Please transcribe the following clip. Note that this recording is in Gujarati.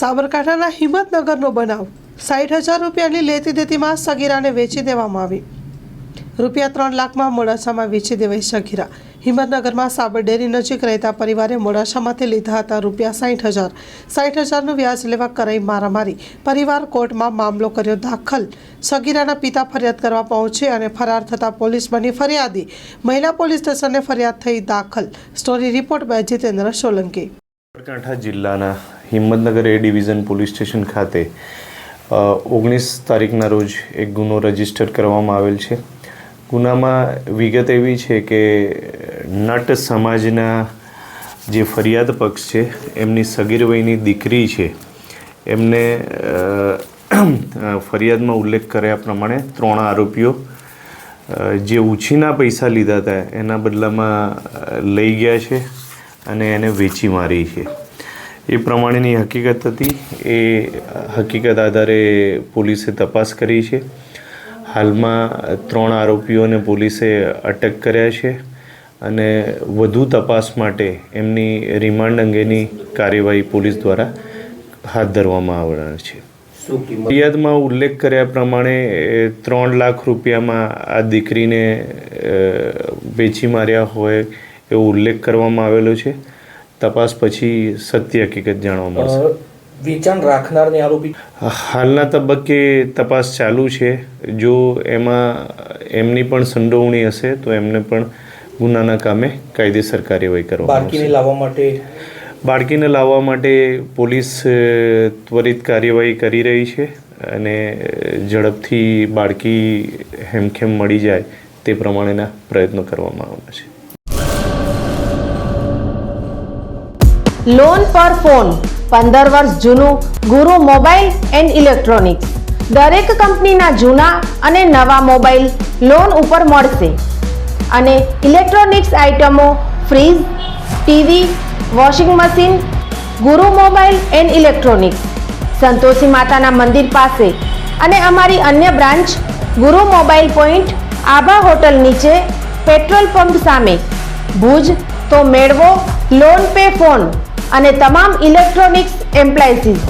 સાબરકાંઠાના હિંમતનગરનો બનાવ 60,000 રૂપિયાની લેતી દેતીમાં સગીરાને વેચી દેવામાં આવી। રૂપિયા 3 લાખમાં મોડાસામાં વેચી દેવાઈ સગીરા। હિંમતનગરમાં સાબર ડેરી નજીક રહેતા પરિવારે મોડાસામાંથી લીધા હતા રૂપિયા 60,000નું વ્યાજ લેવા કરાઈ મારામારી। પરિવાર કોર્ટમાં મામલો કર્યો દાખલ। સગીરાના પિતા ફરિયાદ કરવા પહોંચે અને ફરાર થતા પોલીસ બની ફરિયાદી। મહિલા પોલીસ સ્ટેશને ફરિયાદ થઈ દાખલ। Story report by Jitendra Solanki. Sabarkantha જિલ્લાના Himmatnagar A division police station ખાતે 19 તારીખના રોજ એક ગુનો રજીસ્ટર કરવામાં આવેલ છે। ગુનામાં વિગત એવી છે કે નટ સમાજના જે ફરિયાદ પક્ષ છે એમની સગીર વયની દીકરી છે એમને ફરિયાદમાં ઉલ્લેખ કર્યા પ્રમાણે 3 આરોપીઓ જે ઉછીના પૈસા લીધા હતા એના બદલામાં લઈ ગયા છે અને એને વેચી મારી છે। એ પ્રમાણેની હકીકત હતી। એ હકીકત આધારે પોલીસે તપાસ કરી છે। હાલમાં 3 આરોપીઓને પોલીસે અટક કર્યા છે અને વધુ તપાસ માટે એમની રિમાન્ડ અંગેની કાર્યવાહી પોલીસ દ્વારા હાથ ધરવામાં આવનાર છે। ફરિયાદમાં ઉલ્લેખ કર્યા પ્રમાણે 3 લાખ રૂપિયામાં આ દીકરીને વેચી માર્યા હોય એવો ઉલ્લેખ કરવામાં આવેલો છે। તપાસ પછી સત્ય હકીકત જાણવા મળશે। વેચાણ રાખનારને આરોપી હાલના તબક્કે તપાસ ચાલુ છે। જો એમાં એમની પણ સંડોવણી હશે તો એમને પણ ગુનાના કામે કાયદેસર કાર્યવાહી કરવામાં આવશે। બાળકીને લાવવા માટે પોલીસ ત્વરિત કાર્યવાહી કરી રહી છે અને ઝડપથી બાળકી હેમખેમ મળી જાય તે પ્રમાણેના પ્રયત્નો કરવામાં આવવાના છે। લોન પર ફોન 15 વર્ષ જૂનું ગુરુ મોબાઈલ એન્ડ ઇલેક્ટ્રોનિક્સ। દરેક કંપનીના જૂના અને નવા મોબાઈલ લોન ઉપર મળશે અને ઇલેક્ટ્રોનિક્સ આઇટમો ફ્રીજ, ટીવી, વોશિંગ મશીન। ગુરુ મોબાઈલ એન્ડ ઇલેક્ટ્રોનિક્સ સંતોષી માતાના મંદિર પાસે અને અમારી અન્ય બ્રાન્ચ ગુરુ મોબાઈલ પોઈન્ટ આભા હોટલ નીચે પેટ્રોલ પંપ સામે ભુજ। તો મેળવો લોન પે ફોન અને તમામ ઇલેક્ટ્રોનિક્સ એપ્લાયન્સીસ।